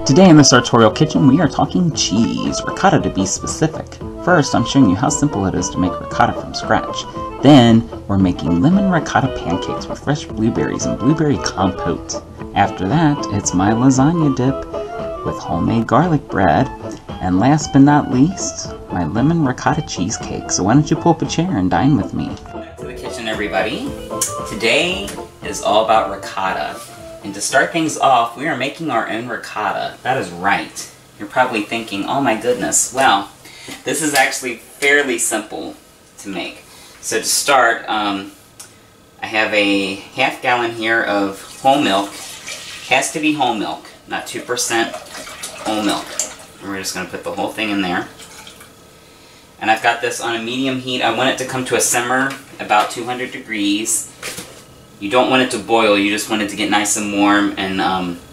Today in the sartorial kitchen we are talking cheese, ricotta to be specific. First, I'm showing you how simple it is to make ricotta from scratch. Then, we're making lemon ricotta pancakes with fresh blueberries and blueberry compote. After that, it's my lasagna dip with homemade garlic bread. And last but not least, my lemon ricotta cheesecake. So why don't you pull up a chair and dine with me? Back to the kitchen, everybody. Today is all about ricotta. And to start things off, we are making our own ricotta. That is right. You're probably thinking, oh my goodness. Well, this is actually fairly simple to make. So to start, I have a half gallon here of whole milk. Has to be whole milk, not 2% whole milk. And we're just going to put the whole thing in there. And I've got this on a medium heat. I want it to come to a simmer about 200 degrees. You don't want it to boil, you just want it to get nice and warm, and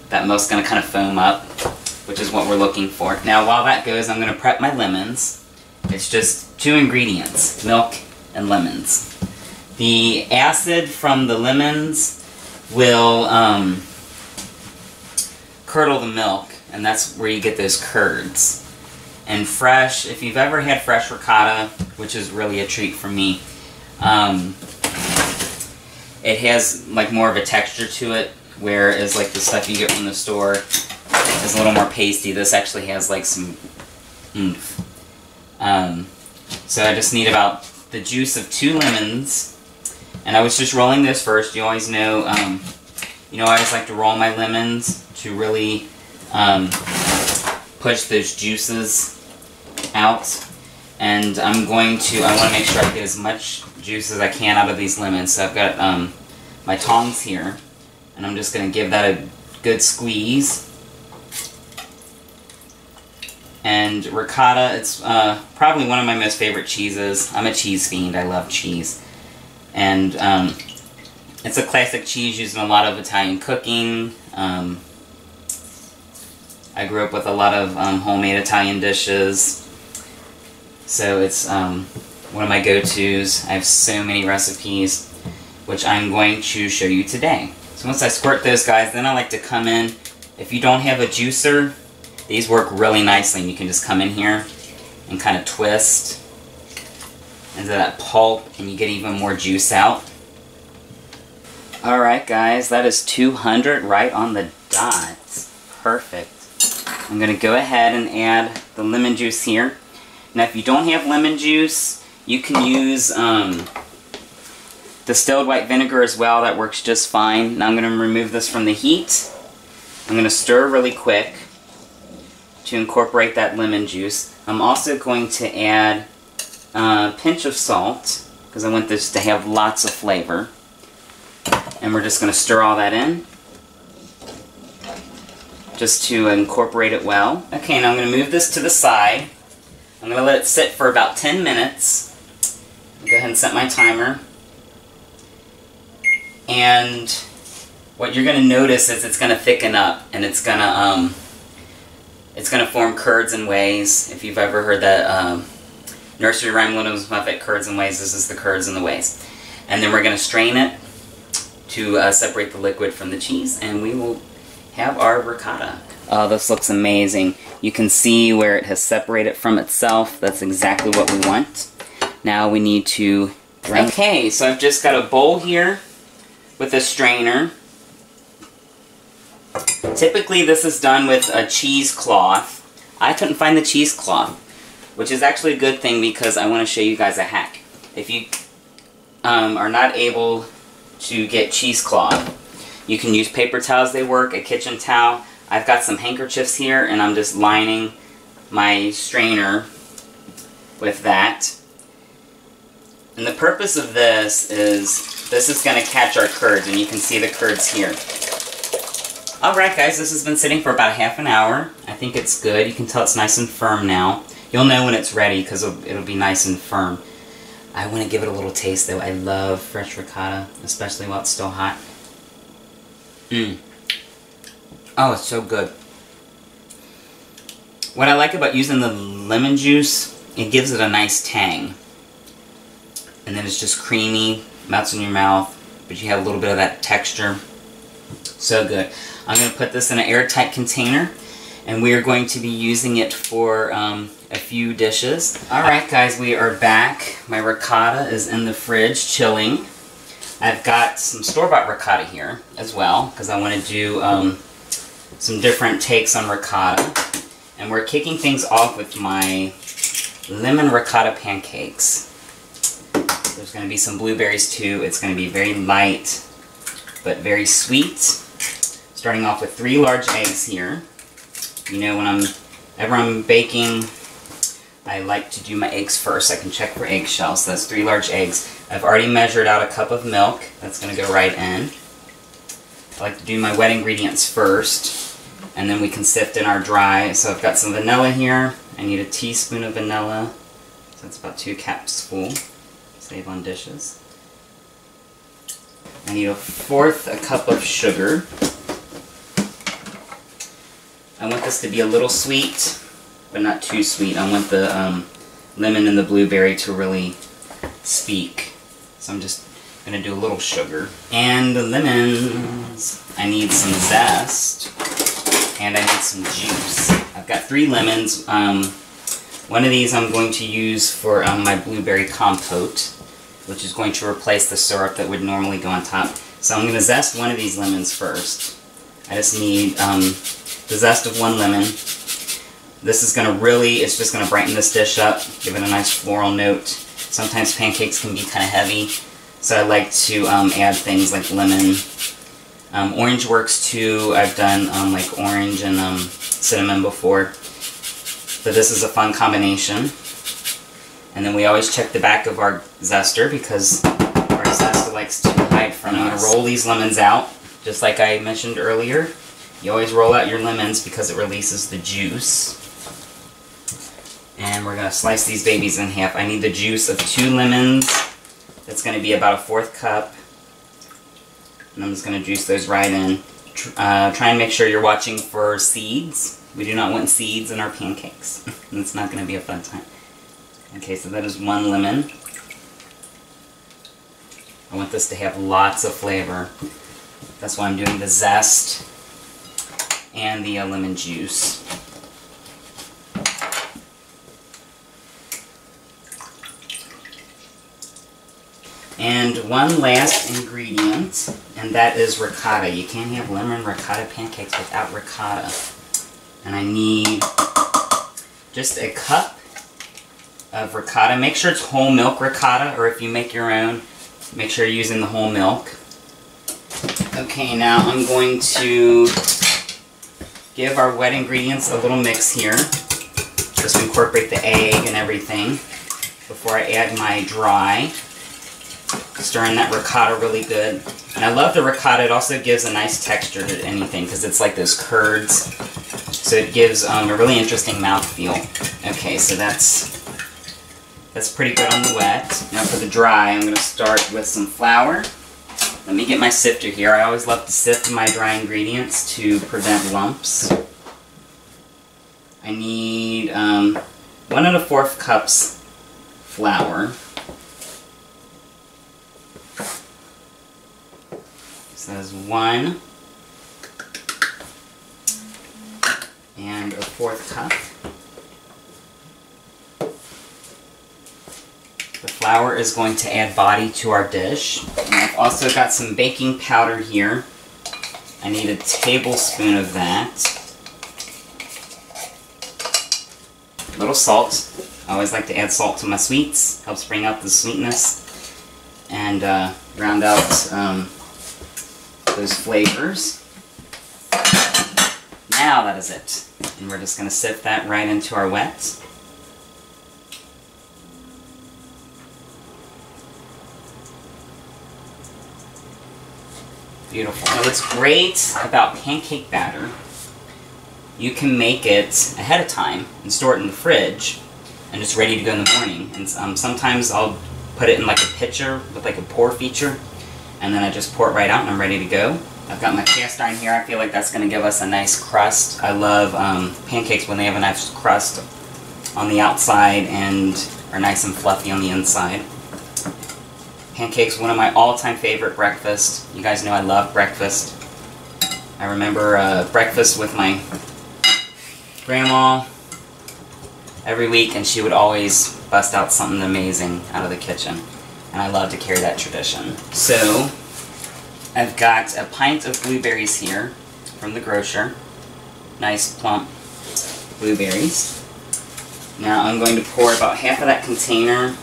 that milk's going to kind of foam up, which is what we're looking for. Now while that goes, I'm going to prep my lemons. It's just 2 ingredients, milk and lemons. The acid from the lemons will curdle the milk, and that's where you get those curds. And fresh, if you've ever had fresh ricotta, which is really a treat for me, it has like more of a texture to it, whereas like the stuff you get from the store is a little more pasty. This actually has like some oomph. So I just need about the juice of 2 lemons, and I was just rolling this first. You always know, I always like to roll my lemons to really push those juices out. And I want to make sure I get as much juice as I can out of these lemons. So I've got my tongs here, and I'm just going to give that a good squeeze. And ricotta, it's probably one of my most favorite cheeses. I'm a cheese fiend, I love cheese. And it's a classic cheese used in a lot of Italian cooking. I grew up with a lot of homemade Italian dishes. So it's one of my go-tos. I have so many recipes, which I'm going to show you today. So once I squirt those guys, then I like to come in. If you don't have a juicer, these work really nicely. And you can just come in here and kind of twist into that pulp, and you get even more juice out. Alright guys, that is 200 right on the dot. Perfect. I'm going to go ahead and add the lemon juice here. Now if you don't have lemon juice, you can use distilled white vinegar as well. That works just fine. Now I'm going to remove this from the heat. I'm going to stir really quick to incorporate that lemon juice. I'm also going to add a pinch of salt, because I want this to have lots of flavor. And we're just going to stir all that in, just to incorporate it well. Okay, now I'm going to move this to the side. I'm going to let it sit for about 10 minutes. Go ahead and set my timer. And what you're going to notice is it's going to thicken up, and it's going to form curds and wheys. If you've ever heard that nursery rhyme, Little Miss Muffet, curds and wheys, this is the curds and the wheys. And then we're going to strain it to separate the liquid from the cheese, and we will have our ricotta. Oh, this looks amazing. You can see where it has separated from itself. That's exactly what we want. Now we need to drain. Okay, so I've just got a bowl here with a strainer. Typically this is done with a cheesecloth. I couldn't find the cheesecloth, which is actually a good thing because I want to show you guys a hack. If you are not able to get cheesecloth, you can use paper towels. They work, a kitchen towel. I've got some handkerchiefs here, and I'm just lining my strainer with that. And the purpose of this is going to catch our curds, and you can see the curds here. Alright guys, this has been sitting for about half an hour. I think it's good. You can tell it's nice and firm now. You'll know when it's ready because it'll be nice and firm. I want to give it a little taste though. I love fresh ricotta, especially while it's still hot. Oh, it's so good. What I like about using the lemon juice, it gives it a nice tang. And then it's just creamy, melts in your mouth, but you have a little bit of that texture. So good. I'm going to put this in an airtight container, and we are going to be using it for a few dishes. Alright guys, we are back. My ricotta is in the fridge chilling. I've got some store-bought ricotta here as well, because I want to do some different takes on ricotta. And we're kicking things off with my lemon ricotta pancakes. There's going to be some blueberries too. It's going to be very light, but very sweet. Starting off with 3 large eggs here. You know, whenever I'm baking, I like to do my eggs first. I can check for eggshells. So that's 3 large eggs. I've already measured out a cup of milk. That's going to go right in. I like to do my wet ingredients first, and then we can sift in our dry. So I've got some vanilla here. I need a teaspoon of vanilla. So that's about 2 cups full. Save on dishes. I need 1/4 cup of sugar. I want this to be a little sweet, but not too sweet. I want the lemon and the blueberry to really speak. So I'm just going to do a little sugar. And the lemons, I need some zest, and I need some juice. I've got 3 lemons. One of these I'm going to use for my blueberry compote, which is going to replace the syrup that would normally go on top. So I'm going to zest one of these lemons first. I just need the zest of 1 lemon. This is going to it's just going to brighten this dish up, give it a nice floral note. Sometimes pancakes can be kind of heavy, so I like to add things like lemon. Orange works too. I've done like orange and cinnamon before. But this is a fun combination. And then we always check the back of our zester because our zester likes to hide from us. I'm going to roll these lemons out, just like I mentioned earlier. You always roll out your lemons because it releases the juice. And we're going to slice these babies in half. I need the juice of 2 lemons. That's going to be about 1/4 cup. And I'm just going to juice those right in. Try and make sure you're watching for seeds. We do not want seeds in our pancakes. It's not going to be a fun time. Okay, so that is 1 lemon. I want this to have lots of flavor. That's why I'm doing the zest and the lemon juice. And one last ingredient, and that is ricotta. You can't have lemon ricotta pancakes without ricotta. And I need just a cup of ricotta. Make sure it's whole milk ricotta, or if you make your own, make sure you're using the whole milk. Okay, now I'm going to give our wet ingredients a little mix here, just to incorporate the egg and everything before I add my dry. Stirring that ricotta really good. And I love the ricotta. It also gives a nice texture to anything because it's like those curds. So it gives a really interesting mouthfeel. Okay, so that's pretty good on the wet. Now for the dry, I'm going to start with some flour. Let me get my sifter here. I always love to sift my dry ingredients to prevent lumps. I need 1 1/4 cups flour. So that's 1 1/4 cup. The flour is going to add body to our dish. And I've also got some baking powder here. I need a tablespoon of that. A little salt. I always like to add salt to my sweets. Helps bring out the sweetness and round out those flavors. Now that is it. And we're just going to sift that right into our wet. Beautiful. Now what's great about pancake batter, you can make it ahead of time and store it in the fridge and it's ready to go in the morning. And sometimes I'll put it in like a pitcher with like a pour feature, and then I just pour it right out and I'm ready to go. I've got my cast iron here. I feel like that's going to give us a nice crust. I love pancakes when they have a nice crust on the outside and are nice and fluffy on the inside. Pancakes, one of my all-time favorite breakfasts. You guys know I love breakfast. I remember breakfast with my Grandma every week, and she would always bust out something amazing out of the kitchen. And I love to carry that tradition. So, I've got a pint of blueberries here from the grocer. Nice plump blueberries. Now I'm going to pour about half of that container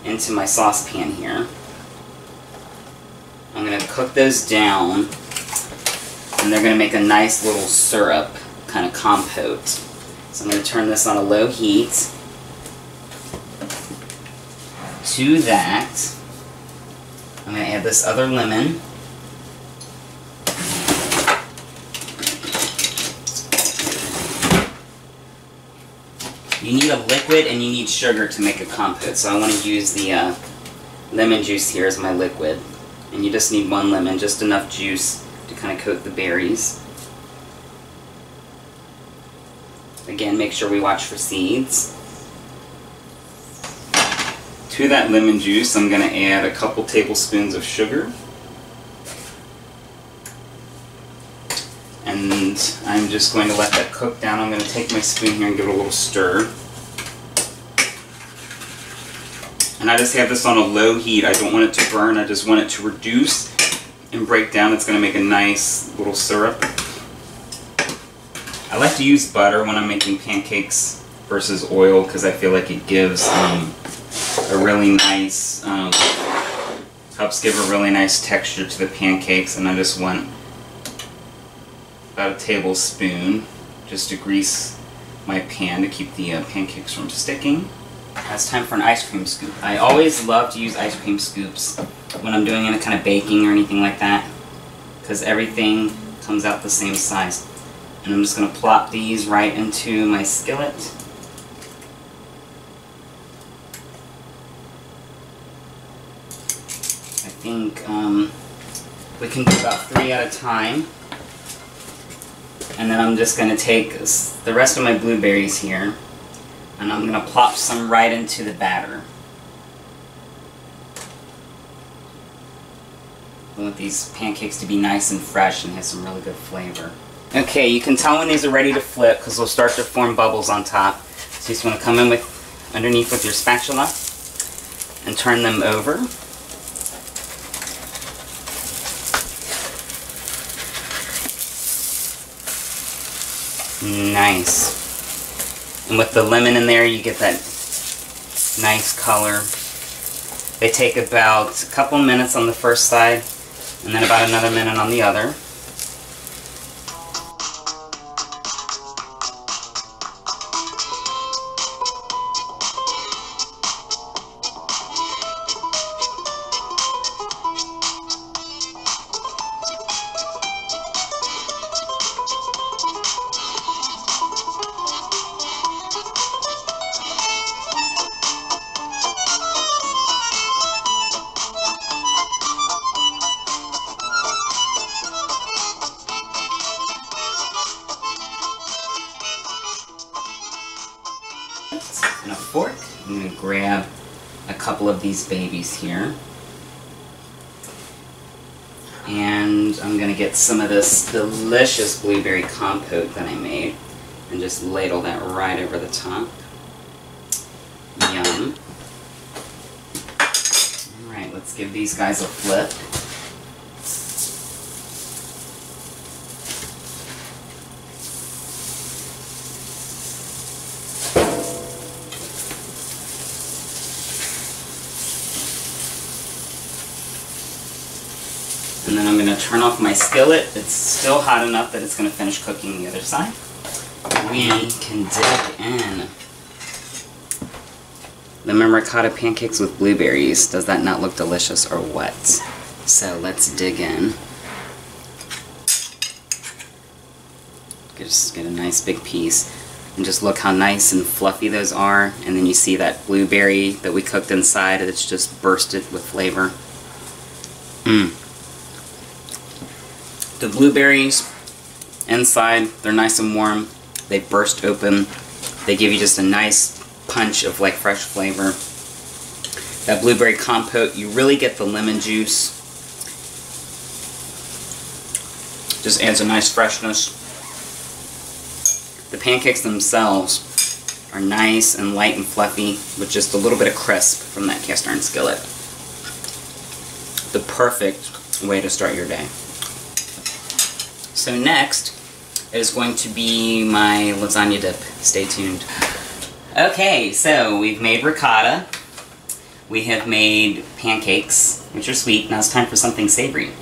into my saucepan here. I'm going to cook those down, and they're going to make a nice little syrup kind of compote. So I'm going to turn this on a low heat. To that, I'm going to add this other lemon. You need a liquid and you need sugar to make a compote, so I want to use the lemon juice here as my liquid. And you just need one lemon, just enough juice to kind of coat the berries. Again, make sure we watch for seeds. To that lemon juice, I'm going to add a couple tablespoons of sugar. And I'm just going to let that cook down. I'm going to take my spoon here and give it a little stir. And I just have this on a low heat. I don't want it to burn. I just want it to reduce and break down. It's going to make a nice little syrup. I like to use butter when I'm making pancakes versus oil because I feel like it gives a really nice, helps give a really nice texture to the pancakes. And I just want about a tablespoon just to grease my pan to keep the pancakes from sticking. Now it's time for an ice cream scoop. I always love to use ice cream scoops when I'm doing any kind of baking or anything like that, because everything comes out the same size. And I'm just going to plop these right into my skillet. I think we can do about 3 at a time. And then I'm just going to take the rest of my blueberries here, and I'm going to plop some right into the batter. I want these pancakes to be nice and fresh and have some really good flavor. Okay, you can tell when these are ready to flip because they'll start to form bubbles on top. So you just want to come in underneath with your spatula and turn them over. Nice. And with the lemon in there, you get that nice color. They take about a couple minutes on the first side, and then about another minute on the other. And a fork. I'm going to grab a couple of these babies here. And I'm going to get some of this delicious blueberry compote that I made and just ladle that right over the top. Yum. Alright, let's give these guys a flip. And then I'm going to turn off my skillet. It's still hot enough that it's going to finish cooking the other side. We can dig in. Lemon ricotta pancakes with blueberries. Does that not look delicious or what? So let's dig in. Just get a nice big piece. And just look how nice and fluffy those are. And then you see that blueberry that we cooked inside. It's just bursted with flavor. Mmm. The blueberries inside, they're nice and warm. They burst open. They give you just a nice punch of like fresh flavor. That blueberry compote, you really get the lemon juice. Just adds a nice freshness. The pancakes themselves are nice and light and fluffy with just a little bit of crisp from that cast iron skillet. The perfect way to start your day. So next is going to be my lasagna dip. Stay tuned. Okay, so we've made ricotta. We have made pancakes, which are sweet. Now it's time for something savory.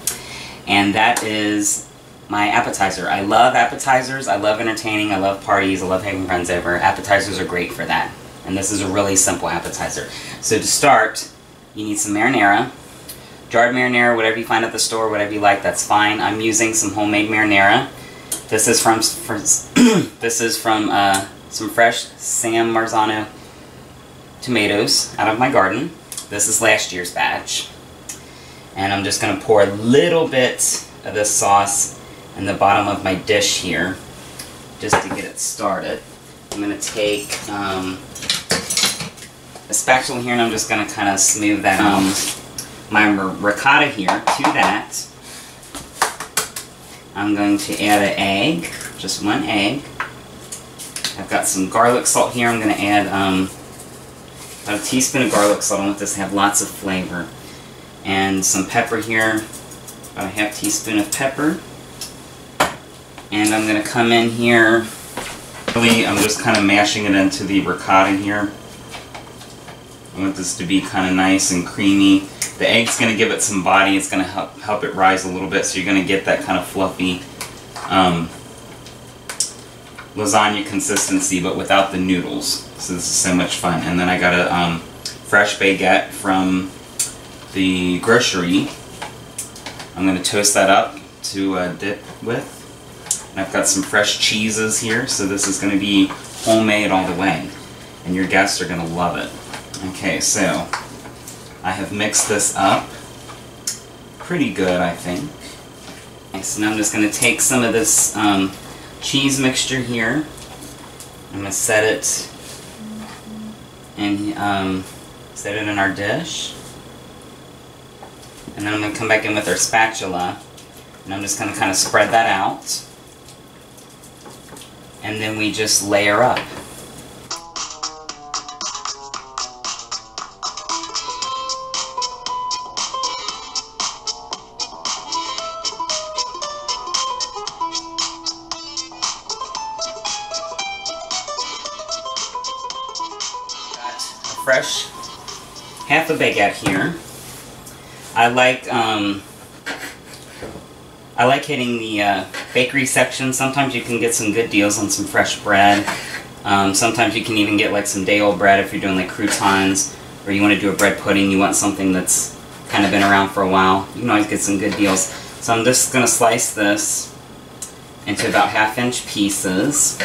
And that is my appetizer. I love appetizers. I love entertaining. I love parties. I love having friends over. Appetizers are great for that. And this is a really simple appetizer. So to start, you need some marinara. Jarred marinara, whatever you find at the store, whatever you like, that's fine. I'm using some homemade marinara. This is from some fresh San Marzano tomatoes out of my garden. This is last year's batch. And I'm just going to pour a little bit of this sauce in the bottom of my dish here, just to get it started. I'm going to take a spatula here and I'm just going to kind of smooth that out. My ricotta here, to that, I'm going to add an egg, just one egg. I've got some garlic salt here. I'm going to add about a teaspoon of garlic salt. I want this to have lots of flavor. And some pepper here, about a half teaspoon of pepper. And I'm going to come in here, really, I'm just kind of mashing it into the ricotta here. I want this to be kind of nice and creamy. The egg's going to give it some body. It's going to help it rise a little bit, so you're going to get that kind of fluffy lasagna consistency, but without the noodles. So this is so much fun. And then I got a fresh baguette from the grocery. I'm going to toast that up to dip with. And I've got some fresh cheeses here, so this is going to be homemade all the way. And your guests are going to love it. Okay, so I have mixed this up pretty good, I think. Okay, so now I'm just going to take some of this cheese mixture here. I'm going to set it in our dish. And then I'm going to come back in with our spatula. And I'm just going to kind of spread that out. And then we just layer up. Fresh half a baguette here. I like hitting the bakery section. Sometimes you can get some good deals on some fresh bread. Sometimes you can even get like some day-old bread if you're doing like croutons, or you want to do a bread pudding. You want something that's kind of been around for a while. You can always get some good deals. So I'm just going to slice this into about 1/2-inch pieces.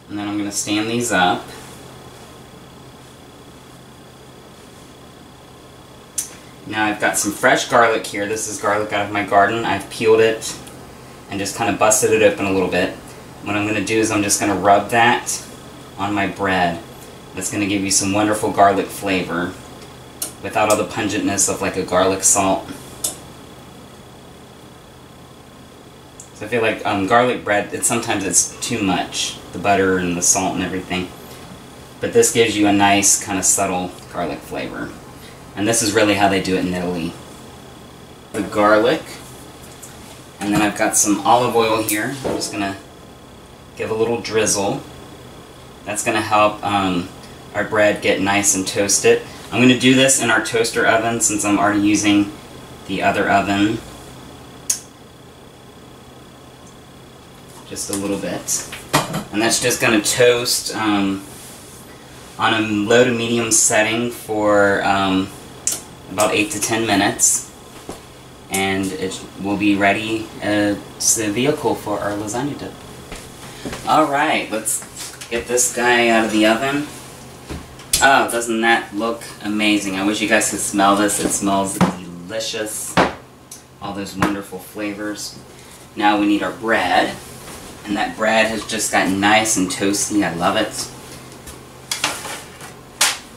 And then I'm going to stand these up. Now I've got some fresh garlic here. This is garlic out of my garden. I've peeled it and just kind of busted it open a little bit. What I'm going to do is I'm just going to rub that on my bread. That's going to give you some wonderful garlic flavor without all the pungentness of like a garlic salt. So I feel like garlic bread, sometimes it's too much, the butter and the salt and everything. But this gives you a nice kind of subtle garlic flavor. And this is really how they do it in Italy. The garlic, and then I've got some olive oil here. I'm just going to give a little drizzle. That's going to help our bread get nice and toasted. I'm going to do this in our toaster oven since I'm already using the other oven. Just a little bit. And that's just going to toast on a low to medium setting for about 8 to 10 minutes. And it will be ready as the vehicle for our lasagna dip. Alright, let's get this guy out of the oven. Oh, doesn't that look amazing? I wish you guys could smell this. It smells delicious. All those wonderful flavors. Now we need our bread. And that bread has just gotten nice and toasty. I love it.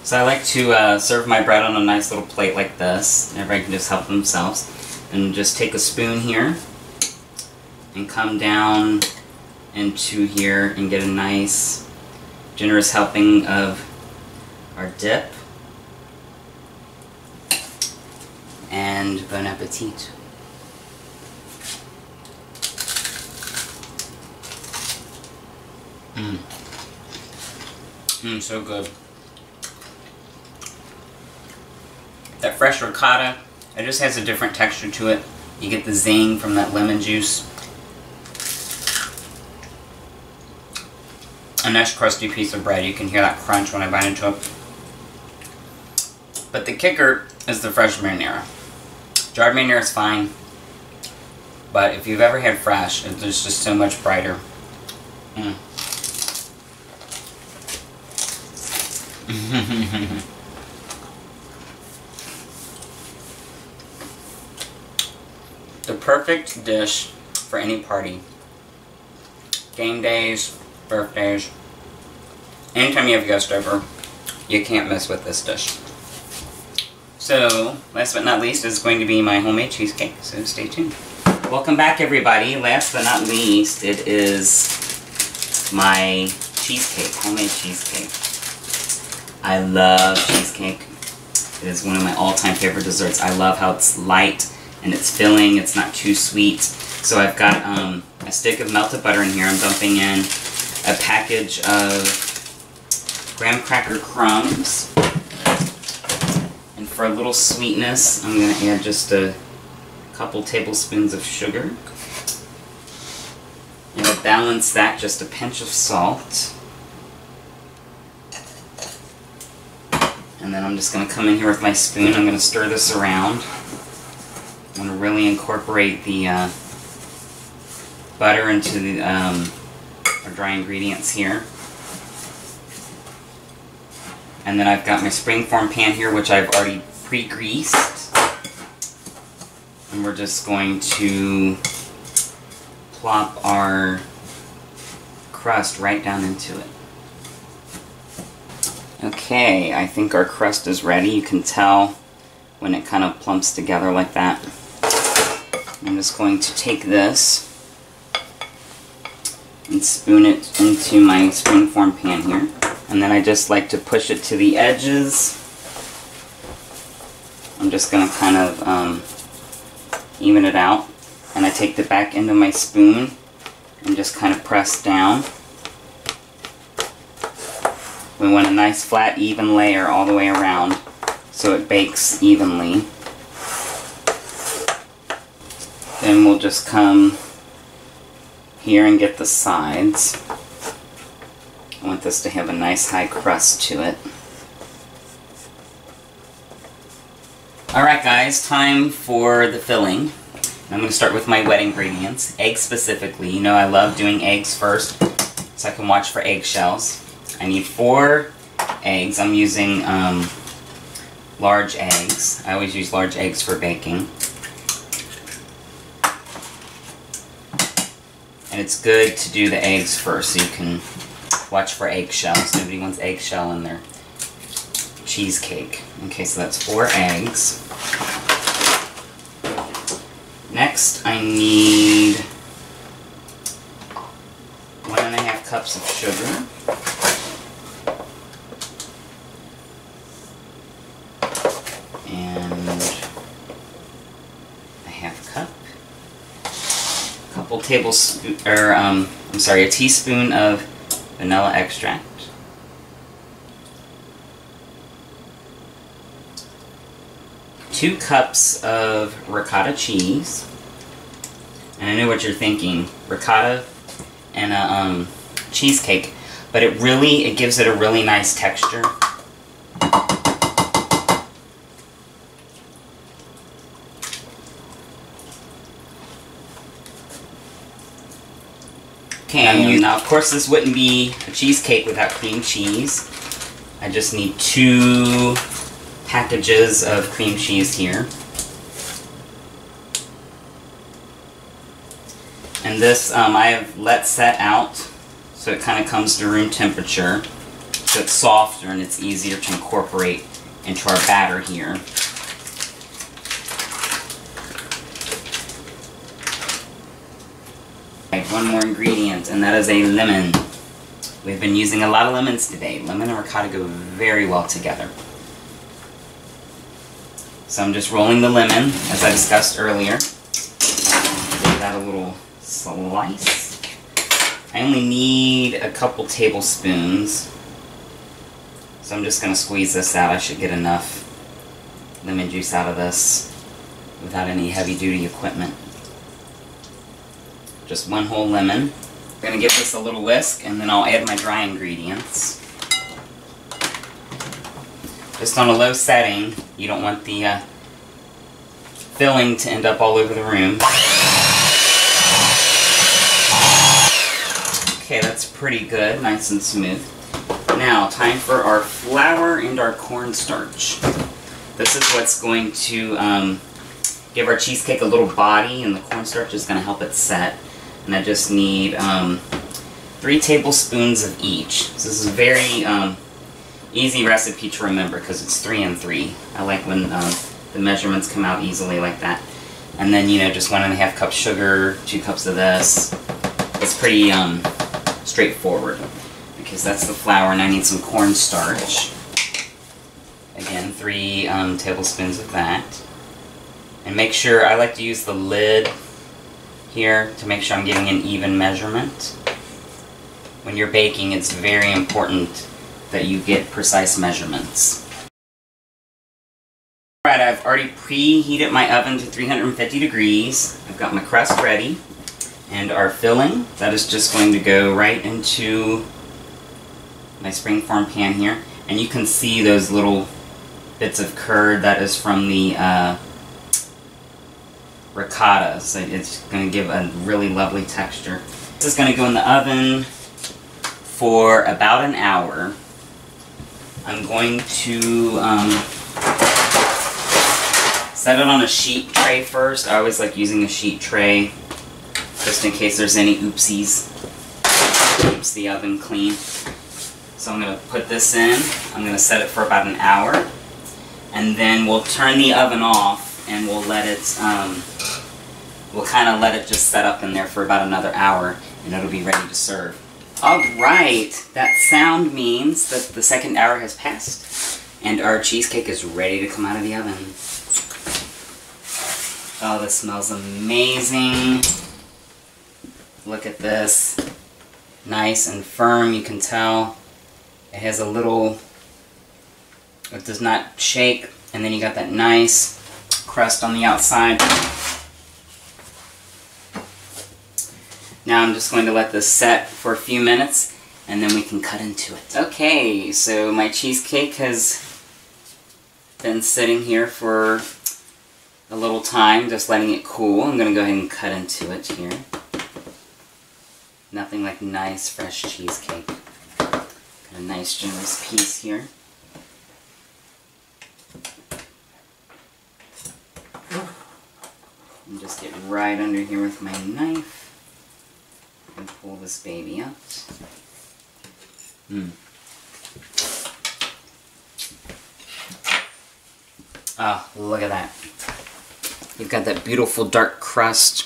So I like to serve my bread on a nice little plate like this. Everybody can just help themselves. And just take a spoon here. and come down into here and get a nice generous helping of our dip. And bon appetit. So good. That fresh ricotta, it just has a different texture to it. You get the zing from that lemon juice. A nice crusty piece of bread. You can hear that crunch when I bite into it. But the kicker is the fresh marinara. Jarred marinara is fine, but if you've ever had fresh, it's just so much brighter. The perfect dish for any party. Game days, birthdays, anytime you have guests over, you can't mess with this dish. So, last but not least is going to be my homemade cheesecake, so stay tuned. Welcome back, everybody. Last but not least, it is my cheesecake, homemade cheesecake. I love cheesecake. It is one of my all-time favorite desserts. I love how it's light and it's filling. It's not too sweet. So I've got a stick of melted butter in here. I'm dumping in a package of graham cracker crumbs. And for a little sweetness, I'm going to add just a couple tablespoons of sugar. And to balance that, just a pinch of salt. And then I'm just going to come in here with my spoon. I'm going to stir this around. I'm going to really incorporate the butter into the, our dry ingredients here. And then I've got my springform pan here, which I've already pre-greased. And we're just going to plop our crust right down into it. Okay, I think our crust is ready. You can tell when it kind of plumps together like that. I'm just going to take this and spoon it into my springform pan here. And then I just like to push it to the edges. I'm just going to kind of even it out. And I take the back end of my spoon and just kind of press down. We want a nice flat even layer all the way around so it bakes evenly. Then we'll just come here and get the sides. I want this to have a nice high crust to it. Alright guys, time for the filling. I'm going to start with my wet ingredients. Eggs specifically. You know I love doing eggs first so I can watch for eggshells. I need 4 eggs. I'm using large eggs. I always use large eggs for baking. And it's good to do the eggs first so you can watch for eggshells. Nobody wants eggshell in their cheesecake. Okay, so that's 4 eggs. Next, I need 1½ cups of sugar. And a ½ cup. A couple tablespoons, or I'm sorry, a teaspoon of vanilla extract. 2 cups of ricotta cheese. And I know what you're thinking, ricotta and a cheesecake, but it gives it a really nice texture. Okay, now of course this wouldn't be a cheesecake without cream cheese. I just need 2 packages of cream cheese here. And this I have let set out so it kind of comes to room temperature, so it's softer and it's easier to incorporate into our batter here. one more ingredient, and that is a lemon. We've been using a lot of lemons today. Lemon and ricotta go very well together. So I'm just rolling the lemon, as I discussed earlier. Give that a little slice. I only need a couple tablespoons. So I'm just going to squeeze this out. I should get enough lemon juice out of this without any heavy-duty equipment. Just one whole lemon. I'm going to give this a little whisk, and then I'll add my dry ingredients. Just on a low setting. You don't want the filling to end up all over the room. Okay, that's pretty good. Nice and smooth. Now, time for our flour and our cornstarch. This is what's going to give our cheesecake a little body, and the cornstarch is going to help it set. And I just need 3 tablespoons of each. So this is a very easy recipe to remember because it's 3 and 3. I like when the measurements come out easily like that. And then, you know, just 1.5 cups sugar, 2 cups of this. It's pretty straightforward because that's the flour, and I need some cornstarch. Again, 3 tablespoons of that. And make sure, I like to use the lid here to make sure I'm getting an even measurement. When you're baking, it's very important that you get precise measurements. Alright, I've already preheated my oven to 350 degrees. I've got my crust ready. And our filling, that is just going to go right into my springform pan here. And you can see those little bits of curd. That is from the ricotta. So it's going to give a really lovely texture. This is going to go in the oven for about an hour. I'm going to set it on a sheet tray first. I always like using a sheet tray just in case there's any oopsies. Keeps the oven clean. So I'm going to put this in. I'm going to set it for about an hour. And then we'll turn the oven off and we'll let it, we'll kind of let it just set up in there for about another hour and it'll be ready to serve. Alright, that sound means that the second hour has passed and our cheesecake is ready to come out of the oven. Oh, this smells amazing. Look at this. Nice and firm, you can tell. It has a little, it does not shake, and then you got that nice crust on the outside. Now I'm just going to let this set for a few minutes, and then we can cut into it. Okay, so my cheesecake has been sitting here for a little time, just letting it cool. I'm going to go ahead and cut into it here. Nothing like nice, fresh cheesecake. Got a nice, generous piece here. And just get right under here with my knife and pull this baby out. Oh, look at that. You've got that beautiful dark crust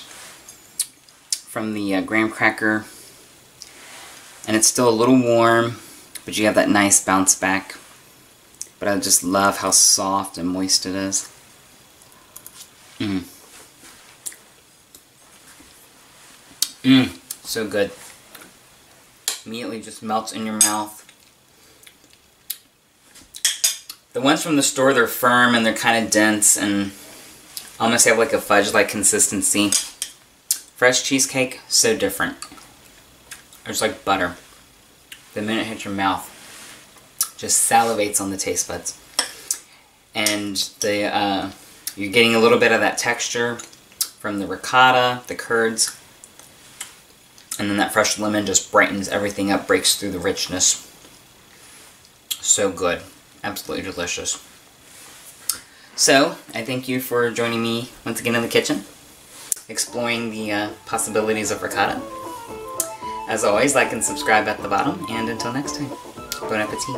from the graham cracker. And it's still a little warm, but you have that nice bounce back. But I just love how soft and moist it is. So good. Immediately just melts in your mouth. The ones from the store, they're firm and they're kind of dense and almost have like a fudge-like consistency. Fresh cheesecake, so different. It's like butter. The minute it hits your mouth, just salivates on the taste buds. And the you're getting a little bit of that texture from the ricotta, the curds, and then that fresh lemon just brightens everything up, breaks through the richness. So good. Absolutely delicious. So, I thank you for joining me once again in the kitchen, exploring the possibilities of ricotta. As always, like and subscribe at the bottom, and until next time, bon appetit.